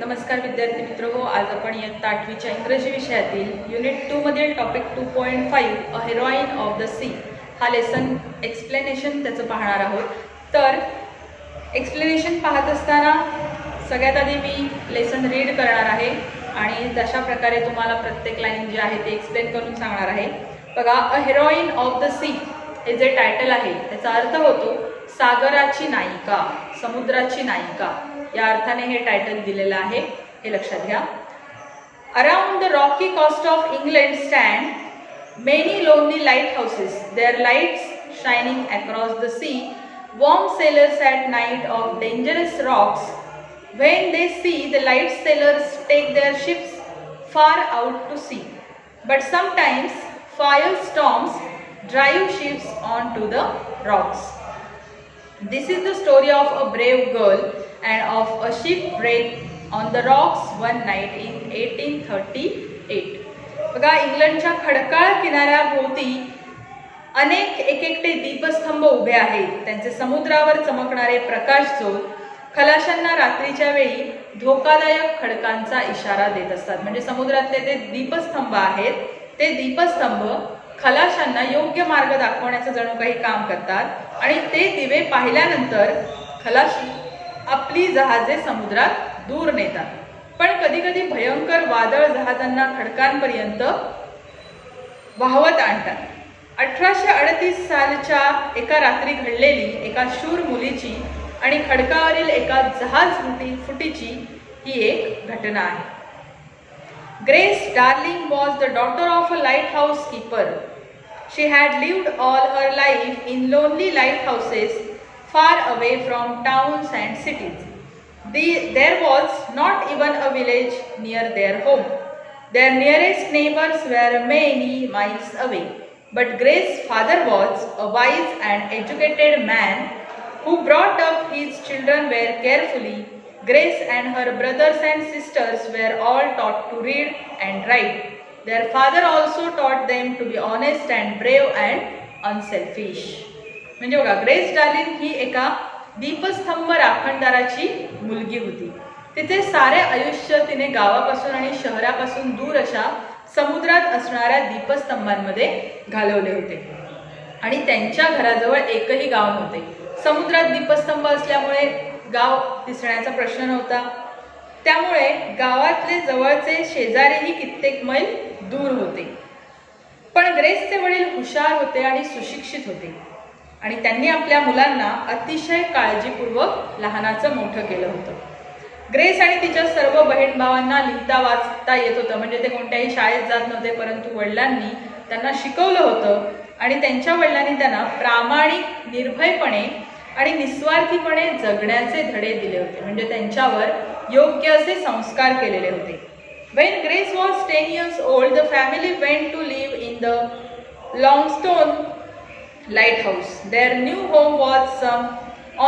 नमस्कार विद्यार्थी मित्रहो, आज आपण इयत्ता 8वीच्या इंग्रजी विषयातील युनिट 2 मधील topic 2.5 a heroine of the sea हा लेसन एक्सप्लेनेशन त्याचं पाहणार आहोत. तर एक्सप्लेनेशन पाहत असताना सगळ्यात आधी मी लेसन रीड करणार आहे आणि तशा प्रकारे तुम्हाला प्रत्येक लाईन जी आहे ती एक्सप्लेन करून सांगणार आहे. बघा, अ हेरोईन ऑफ द सी हे जे टायटल आहे त्याचा अर्थ होतो सागराची नायिका, समुद्राची नायिका या अर्थाने हे टायटल दिलेलं आहे, हे लक्षात घ्या. Around the rocky coast of England stand many lonely lighthouses, their lights shining across the sea, warn sailors at night of dangerous rocks. When they see the light sailors take their ships far out to sea, but sometimes fire storms drive ships onto the rocks. This is the story of a brave girl and of a shipwreck on the rocks one night in 1838. बघा, इंग्लंडच्या खडकाळ किनाऱ्याभोवती अनेक एकएकटे दीपस्तंभ उभे आहेत. त्यांचे समुद्रावर चमकणारे प्रकाशझोत खलाशांना रात्रीच्या वेळी धोकादायक खडकांचा इशारा देत असतात. म्हणजे समुद्रातले ते दीपस्तंभ आहेत, ते दीपस्तंभ खलाशांना योग्य मार्ग दाखवण्याचं जणू काही काम करतात आणि ते दिवे पाहिल्यानंतर खलाशी आपली जहाजे समुद्रात दूर नेतात. पण कधी कधी भयंकर वादळ जहाजांना खडकांपर्यंत वाहवत आणतात. 1838 सालच्या एका रात्री घडलेली एका शूर मुलीची आणि खडकावरील एका जहाज फुटीची ही एक घटना आहे. Grace Darling was the daughter of a lighthouse keeper. She had lived all her life in lonely lighthouses far away from towns and cities. There was not even a village near their home. Their nearest neighbors were many miles away. But Grace's father was a wise and educated man who brought up his children very carefully. Grace and her brothers and sisters were all taught to read and write. Their father also taught them to be honest and brave and unselfish. म्हणजे बघा, grace darling ही एका दीपस्तंभ राखणदाराची मुलगी होती. तिचे सारे आयुष्य तिने गावापासून आणि शहरापासून दूर अशा समुद्रात असणाऱ्या दीपस्तंभांमध्ये घालवले होते आणि त्यांच्या घराजवळ एकही गाव नव्हते. समुद्रात दीपस्तंभ असल्यामुळे गाव दिसण्याचा प्रश्न नव्हता, त्यामुळे गावातले जवळचे शेजारीही कित्येक मैल दूर होते. पण ग्रेसचे वडील हुशार होते आणि सुशिक्षित होते आणि त्यांनी आपल्या मुलांना अतिशय काळजीपूर्वक लहानाचं मोठं केलं होतं. ग्रेस आणि तिच्या सर्व बहीण भावांना लिहिता वाचता येत होतं, म्हणजे ते कोणत्याही शाळेत जात नव्हते, परंतु वडिलांनी त्यांना शिकवलं होतं आणि त्यांच्या वडिलांनी त्यांना प्रामाणिक, निर्भयपणे आणि निस्वार्थीपणे जगण्याचे धडे दिले होते. म्हणजे त्यांच्यावर योग्य असे संस्कार केलेले होते. When Grace was 10 years old, the family went to live in the Longstone lighthouse. Their new home was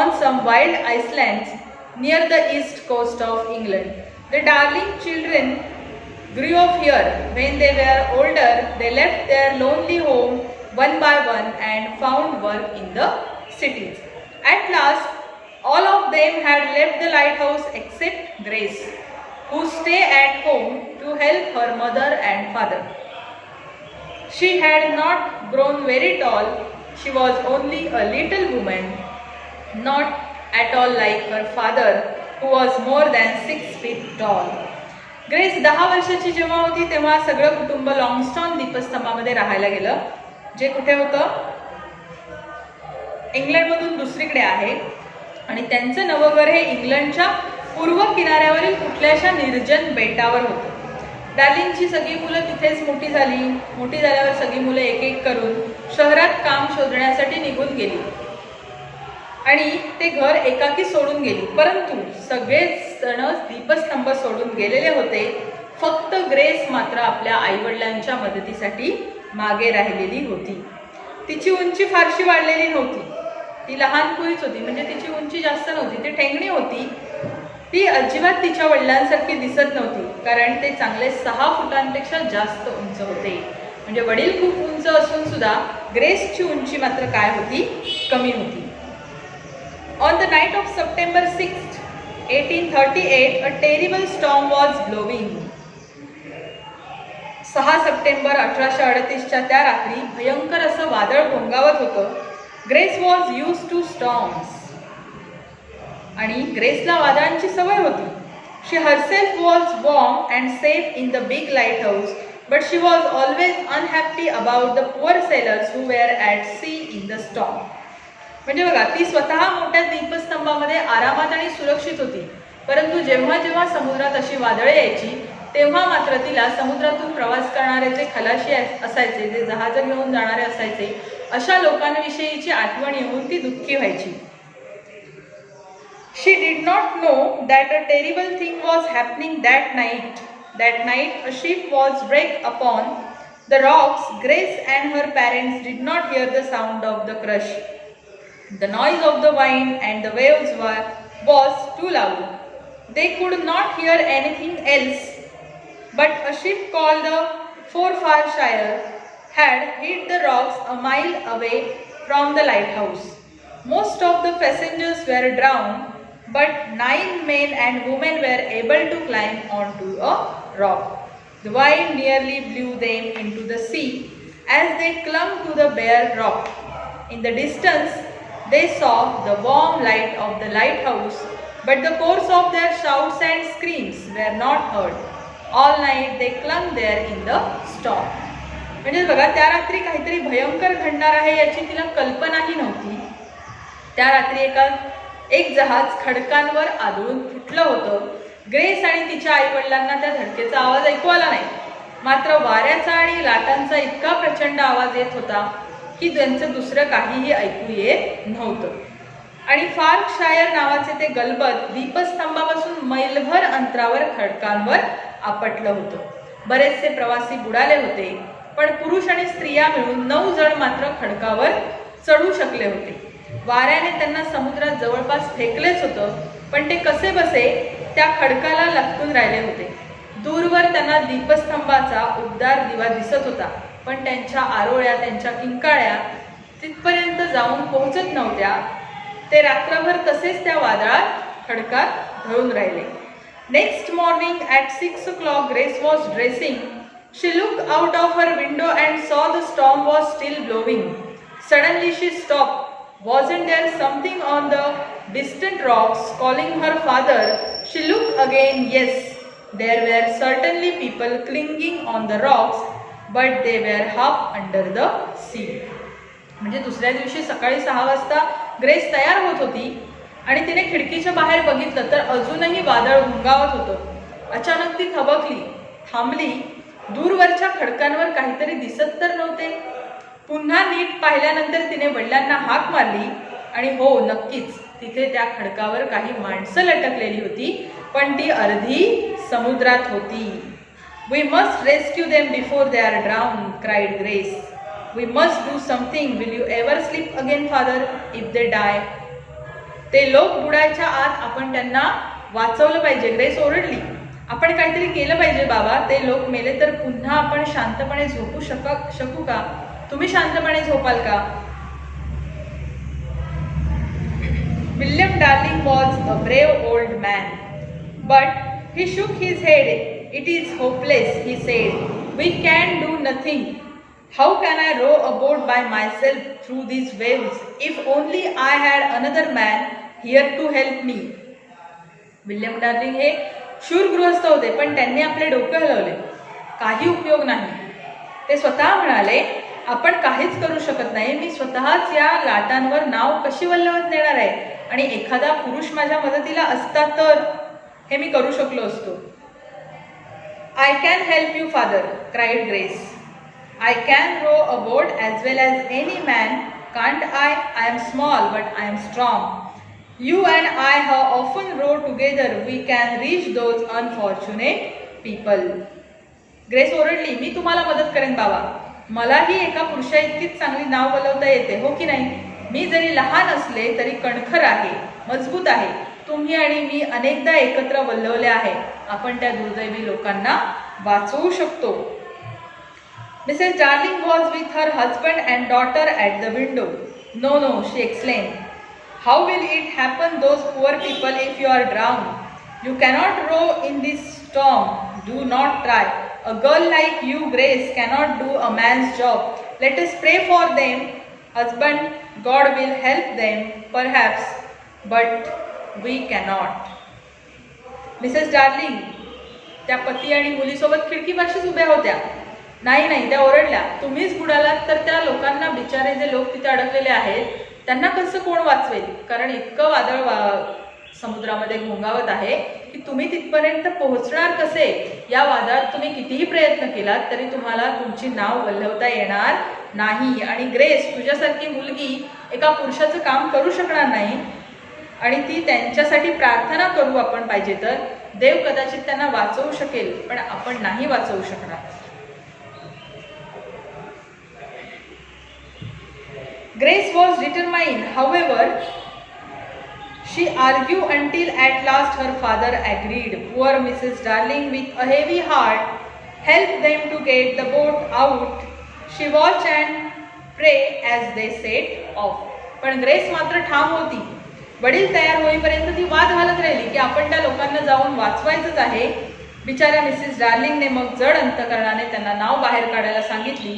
on some wild islands near the east coast of England. The Darling children grew up here. When they were older, they left their lonely home one by one and found work in the cities. At last, all of them had left the lighthouse except Grace, who stayed at home to help her mother and father. She had not grown very tall. She was only a little woman, not at all like her father, who was more than 6 feet tall. Grace 10 वर्षाची जेव्हा होती तेव्हा सगळं कुटुंब लॉंगस्टॉन दीपस्तंभामध्ये राहायला गेलं, जे कुठे होतं, इंग्लंडमधून दुसरीकडे आहे. आणि त्यांचं नवघर हे इंग्लंडच्या पूर्व किनाऱ्यावरील कुठल्याशा निर्जन बेटावर होतं. डार्लिंगची सगळी मुलं तिथेच मोठी झाली. मोठी झाल्यावर सगळी मुलं एक एक करून शहरात काम शोधण्यासाठी निघून गेली आणि ते घर एकाकी सोडून गेली. परंतु सगळेच जण दीपस्तंभ सोडून गेलेले होते. फक्त ग्रेस मात्र आपल्या आईवडिलांच्या मदतीसाठी मागे राहिलेली होती. तिची उंची फारशी वाढलेली नव्हती, ती लहानपुरीच होती. म्हणजे तिची उंची जास्त नव्हती, ती ठेंगणी होती. ती अजिबात तिच्या वडिलांसारखी दिसत नव्हती, कारण ते चांगले 6 फुटांपेक्षा जास्त उंच होते. म्हणजे वडील खूप उंच असून सुद्धा ग्रेसची उंची मात्र काय होती, कमी होती. On the night of September 6, 1838, a terrible storm was blowing. 6 सप्टेंबर 1838च्या त्या रात्री भयंकर असं वादळ घोंगावत होतं. Grace was used to storms. आणि ग्रेसला वादळांची सवय होती. She herself was warm and safe in the big lighthouse, but she was always unhappy about the poor sailors who were at sea in the storm. म्हणजे बघा, ती स्वतः मोठ्या दीपस्तंभामध्ये आरामात आणि सुरक्षित होती, परंतु जेव्हा जेव्हा समुद्रात अशी वादळे यायची तेव्हा मात्र तिला समुद्रातून प्रवास करणारे जे खलाशी असायचे, जे जहाज घेऊन जाणारे असायचे, अशा लोकांविषयीची आठवण येऊन ती दुःखी व्हायची. She did not know that a terrible thing was happening that night. That night, a ship was wrecked upon the rocks. Grace and her parents did not hear the sound of the crush. The noise of the wind and the waves was too loud. They could not hear anything else. But a ship called the Forfarshire had hit the rocks a mile away from the lighthouse. Most of the passengers were drowned, but 9 men and women were able to climb onto a rock. The wind nearly blew them into the sea as they clung to the bare rock. In the distance, they saw the warm light of the lighthouse, but the chorus of their shouts and screams were not heard. All night they clung there in the storm. म्हणजे बघा, त्या रात्री काहीतरी भयंकर घडणार आहे याची तिला कल्पनाही नव्हती. त्या रात्री एक जहाज खडकांवर आदळून फुटलं होतं. ग्रेस आणि तिच्या आईवडिलांना त्या धडकेचा आवाज ऐकू आला नाही, मात्र वाऱ्याचा आणि लाटांचा इतका प्रचंड आवाज येत होता की त्यांचं दुसरं काहीही ऐकू येत नव्हतं. आणि फार्कशायर नावाचे ते गलबत दीपस्तंभापासून मैलभर अंतरावर खडकांवर आपटलं होतं. बरेचसे प्रवासी बुडाले होते, पण पुरुष आणि स्त्रिया मिळून 9 जण मात्र खडकावर चढू शकले होते. वाऱ्याने त्यांना समुद्रात जवळपास फेकलेच होतं, पण ते कसे बसे त्या खडकाला लटकून राहिले होते. दूरवर त्यांना दीपस्तंभाचा उबदार दिवा दिसत होता, पण त्यांच्या आरोळ्या, त्यांच्या किंकाळ्या तिथपर्यंत जाऊन पोहोचत नव्हत्या. ते रात्रभर तसेच त्या वादळात खडकात धरून राहिले. Next morning at 6 o'clock Grace was dressing. She looked out of her window and saw the storm was still blowing. Suddenly she stopped. Wasn't there something on the distant rocks calling her father? She looked again. Yes, there were certainly people clinging on the rocks, but they were half under the sea. म्हणजे दुसऱ्या दिवशी सकाळी 6 वाजता grace तयार होत होती आणि तिने खिडकीच्या बाहेर बघितलं तर अजूनही वादळ घुंगावत होतं. अचानक ती थबकली, थांबली. दूरवरच्या खडकांवर काहीतरी दिसत तर नव्हते. पुन्हा नीट पाहिल्यानंतर तिने वडिलांना हाक मारली आणि हो, नक्कीच तिथे त्या खडकावर काही माणसं लटकलेली होती, पण ती अर्धी समुद्रात होती. We must rescue them before they are drown, cried Grace. We must do something. Will you ever sleep again father if they die? ते लोक बुडायच्या आत आपण त्यांना वाचवलं पाहिजे, ग्रेस ओरडली. आपण काहीतरी केलं पाहिजे बाबा. ते लोक मेले तर पुन्हा आपण शांतपणे झोपू शकू का? तुम्ही शांतपणे झोपाल का? William darling was a brave old man, but he shook his head. It is hopeless, he said. We can do nothing. How can I row a boat by myself through these waves? If only I had another man here to help me. William darling हे शूर गृहस्थ होते, पण त्यांनी आपले डोके हलवले. काही उपयोग नाही. ते स्वतः म्हणाले, आपण काहीच करू शकत नाही. मी स्वतःच या लाटांवर नाव कशी वल्लवत नेणार आहे? आणि एखादा पुरुष माझ्या मदतीला असता तर हे मी करू शकलो असतो. I can help you father, cried Grace. I can row a boat as well as any man, can't I? I am small but I am strong. You and I have often row together. We can reach those unfortunate people. Grace ओरडली, मी तुम्हाला मदत करेन बाबा. मलाही एका पुरुषा इतकीच चांगली नाव वलवता येते, हो की नाही? मी जरी लहान असले तरी कणखर आहे, मजबूत आहे. तुम्ही आणि मी अनेकदा एकत्र वल्लवले आहे. आपण त्या दुर्दैवी लोकांना वाचवू शकतो. Mrs Darling was with her husband and daughter at the window. No no, she explain. How will it happen, those poor people, if you are drowned? You cannot row in this storm. Do not try. A girl like you, Grace, cannot do a man's job. Let us pray for them. Husband, God will help them, perhaps, but we cannot. Mrs darling त्या पती आणि मुलीसोबत खिडकीपाशीच उभ्या होत्या. नाही त्या ओरडल्या, तुम्हीच बुडालात तर त्या लोकांना, बिचारे जे लोक तिथे अडकलेले आहेत त्यांना कसं कोण वाचवेल? कारण इतकं वादळ समुद्रामध्ये घोंगावत आहे की तुम्ही तिथपर्यंत पोहोचणार कसे? या वादळात तुम्ही कितीही प्रयत्न केलात तरी तुम्हाला तुमची नाव वल्हवता येणार नाही. आणि ग्रेस, तुझ्यासारखी मुलगी एका पुरुषाचं काम करू शकणार नाही आणि ती त्यांच्यासाठी प्रार्थना करू आपण पाहिजे तर. देव कदाचित त्यांना वाचवू शकेल पण आपण नाही वाचवू शकणार. Grace was determined, however. She argued until at last her father agreed. Poor Mrs. Darling, with a heavy heart, helped them to get the boat out. She watched and prayed as they set off. पण grace मात्र ठाम होती. वडील तयार होईपर्यंत ती वाद घालत राहिली की आपण त्या लोकांना जाऊन वाचवायचंच आहे. बिचाऱ्या मिसेस डार्लिंगने मग जड अंतकरणाने त्यांना नाव बाहेर काढायला सांगितली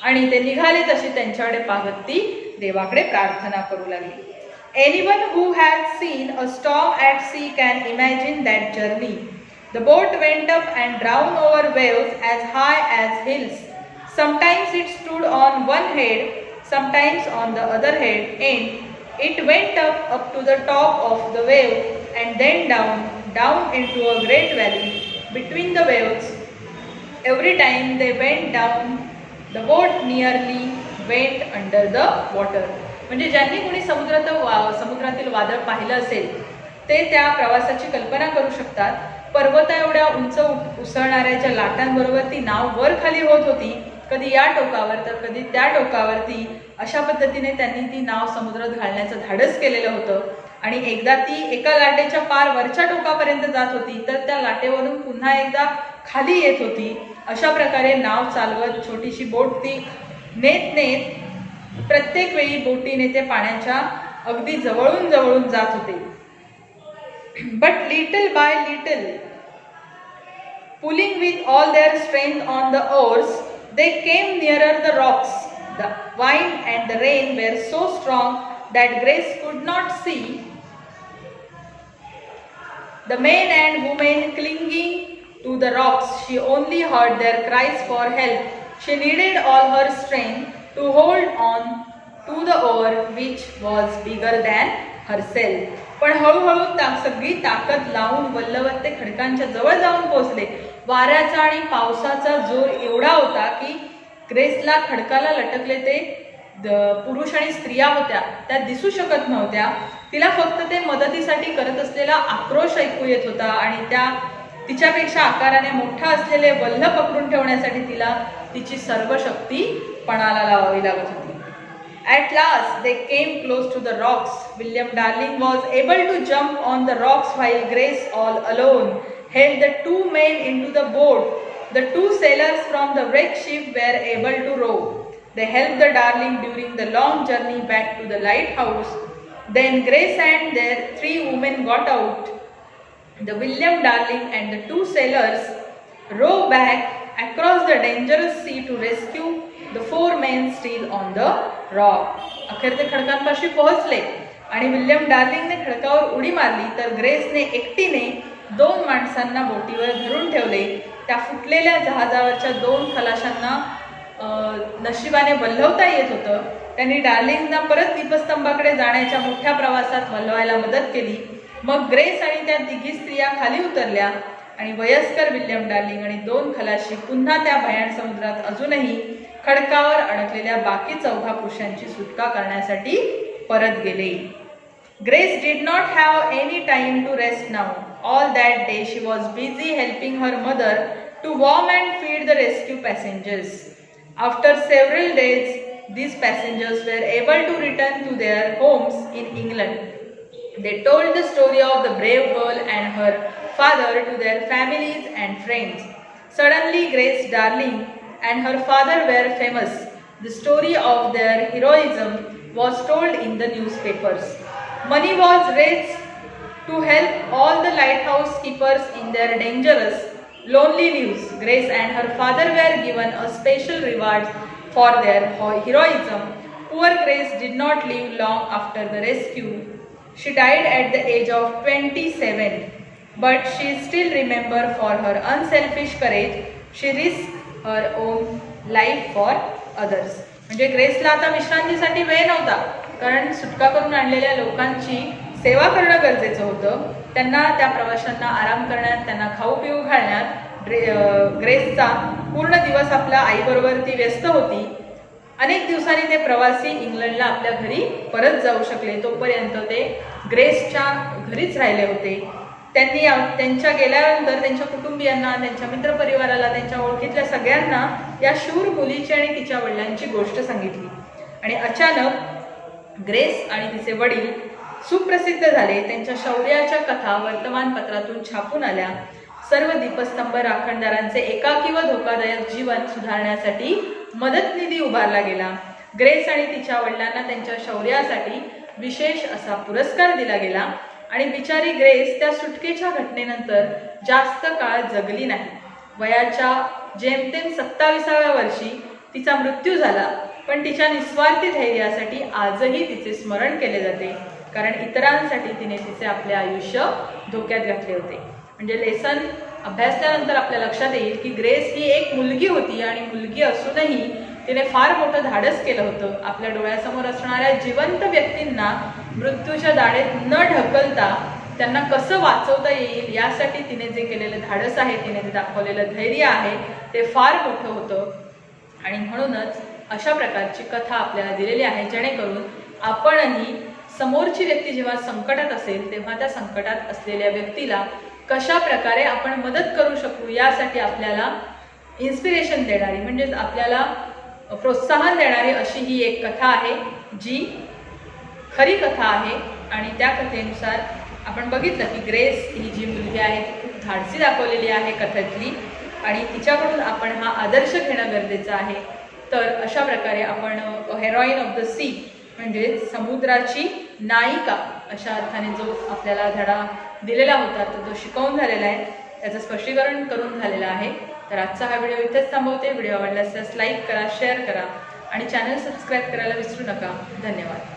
आणि ते निघाले तशी त्यांच्याकडे पाहत ती देवाकडे प्रार्थना करू लागली. Anyone who has seen a storm at sea can imagine that journey. The boat went up and down over waves as high as hills. Sometimes it stood on one head, sometimes on the other head, and it went up to the top of the wave and then down into a great valley between the waves. Every time they went down, the boat nearly went under the water. म्हणजे ज्यांनी कोणी समुद्रातील वादळ पाहिलं असेल ते त्या प्रवासाची कल्पना करू शकतात. पर्वता एवढ्या उंच उसळणाऱ्या लाटांबरोबर ती नाव वर खाली होत होती, कधी या टोकावर तर कधी त्या टोकावरती. अशा पद्धतीने त्यांनी ती नाव समुद्रात घालण्याचं धाडस केलेलं होतं. आणि एकदा ती एका लाटेच्या पार वरच्या टोकापर्यंत जात होती तर त्या लाटेवरून पुन्हा एकदा खाली येत होती. अशा प्रकारे नाव चालवत छोटीशी बोट ती नेत प्रत्येक वेळी बोटीने ते पाण्याच्या अगदी जवळून जात होते. But little by little, pulling with all their strength on the oars, they came nearer the rocks. The wind and the rain were so strong that Grace could not see the men and women clinging to the rocks. She only heard their cries for help. She needed all her strength to hold on to the oar which was bigger than herself. पण हळूहळू सगळी ताकद लावून वल्लवत ते खडकांच्या जवळ जाऊन पोहोचले. वाऱ्याचा आणि पावसाचा जोर एवढा होता की ग्रेसला खडकाला लटकले ते पुरुष आणि स्त्रिया होत्या त्या दिसू शकत नव्हत्या. तिला फक्त ते मदतीसाठी करत असलेला आक्रोश ऐकू येत होता आणि त्या तिच्यापेक्षा आकाराने मोठा असलेले वल्ह पकडून ठेवण्यासाठी तिला तिची सर्व शक्ती पणाला लावावी लागत होती. At last they came close to the rocks. William Darling was able to jump on the rocks while Grace, all alone, held the two men into the boat. The two sailors from the wrecked ship were able to row. They helped the Darling during the long journey back to the lighthouse. Then Grace and their three women got out. The William Darling and the two sailors rowed back across the dangerous sea to rescue the four men still on the rock. अखेर ते खडकांपाशी पोहोचले आणि William डार्लिंगने खडकावर उडी मारली तर ग्रेसने एकटीने दोन माणसांना बोटीवर धरून ठेवले. त्या फुटलेल्या जहाजावरच्या दोन खलाशांना नशिबाने वल्हवता येत होतं. त्यांनी डार्लिंगना परत दीपस्तंभाकडे जाण्याच्या मोठ्या प्रवासात वल्हवायला मदत केली. मग ग्रेस आणि त्या तिघी स्त्रिया खाली उतरल्या आणि वयस्कर विल्यम डार्लिंग आणि दोन खलाशी पुन्हा त्या भयान समुद्रात अजूनही खडकावर अडकलेल्या बाकी चौघा पुरुषांची सुटका करण्यासाठी परत गेले. Grace did not have any time to rest now. All that day she was busy helping her mother to warm and feed the rescue passengers. After several days, these passengers were able to return to their homes in England. They told the story of the brave girl and her father to their families and friends. Suddenly, Grace Darling and her father were famous. The story of their heroism was told in the newspapers. Money was raised to help all the lighthouse keepers in their dangerous, lonely lives. Grace and her father were given a special reward for their heroism. Poor Grace did not live long after the rescue. She died at the age of 27, but she is still remembered for her unselfish courage. She risked her own life for others. म्हणजे ग्रेसला आता विश्रांतीसाठी वेळ नव्हता, कारण सुटका करून आणलेल्या लोकांची सेवा करणं गरजेचं होतं. त्यांना त्या प्रवाशांना आराम करण्यात, त्यांना खाऊ पिऊ घालण्यात ग्रेसचा पूर्ण दिवस आपल्या आईबरोबर ती व्यस्त होती. अनेक दिवसांनी ते प्रवासी इंग्लंडला आपल्या घरी परत जाऊ शकले. तोपर्यंत ते ग्रेसच्या घरीच राहिले होते. त्यांनी त्यांच्या गेल्यानंतर त्यांच्या कुटुंबियांना, त्यांच्या मित्रपरिवाराला, त्यांच्या ओळखीतल्या सगळ्यांना या शूर मुलीची आणि तिच्या वडिलांची गोष्ट सांगितली. आणि अचानक ग्रेस आणि तिचे वडील सुप्रसिद्ध झाले. त्यांच्या शौर्याच्या कथा वर्तमानपत्रातून छापून आल्या. सर्व दीपस्तंभ राखणदारांचे एकाकी व धोकादायक जीवन सुधारण्यासाठी मदत निधी उभारला गेला. ग्रेस आणि तिच्या वडिलांना त्यांच्या शौर्यासाठी विशेष असा पुरस्कार दिला गेला. आणि बिचारी ग्रेस त्या सुटकेच्या घटनेनंतर जास्त काळ जगली नाही. वयाच्या जेमतेम 27व्या वर्षी तिचा मृत्यू झाला. पण तिच्या निस्वार्थी धैर्यासाठी आजही तिचे स्मरण केले जाते, कारण इतरांसाठी तिने तिचे आपले आयुष्य धोक्यात घातले होते. म्हणजे लेसन अभ्यासल्यानंतर आपल्या लक्षात येईल की ग्रेस ही एक मुलगी होती आणि मुलगी असूनही तिने फार मोठं धाडस केलं होतं. आपल्या डोळ्यासमोर असणाऱ्या जिवंत व्यक्तींना मृत्यूच्या दाढेत न ढकलता त्यांना कसं वाचवता येईल यासाठी तिने जे केलेलं धाडस आहे, तिने जे दाखवलेलं धैर्य आहे ते फार मोठं होतं. आणि म्हणूनच अशा प्रकारची कथा आपल्याला दिलेली आहे, जेणेकरून आपणही समोरची व्यक्ती जेव्हा संकटात असेल तेव्हा त्या संकटात असलेल्या व्यक्तीला कशा प्रकारे आपण मदत करू शकू यासाठी आपल्याला इन्स्पिरेशन देणारी, म्हणजेच आपल्याला प्रोत्साहन देणारी अशी ही एक कथा आहे, जी खरी कथा आहे. आणि त्या कथेनुसार आपण बघितलं की ग्रेस ही जी मुलगी आहे ती खूप धाडसी दाखवलेली आहे कथेतली, आणि तिच्याकडून आपण हा आदर्श घेणं गरजेचं आहे. तर अशा प्रकारे आपण हेरोईन ऑफ द सी म्हणजे समुद्राची नायिका अशा अर्थाने जो आपल्याला धडा दिलेला होता तो शिकवून झालेला आहे, त्याचं स्पष्टीकरण करून झालेलं आहे. तर आजचा हा व्हिडिओ इथेच थांबवते. व्हिडिओ आवडला असल्यास लाईक करा, शेअर करा आणि चॅनल सबस्क्राईब करायला विसरू नका. धन्यवाद.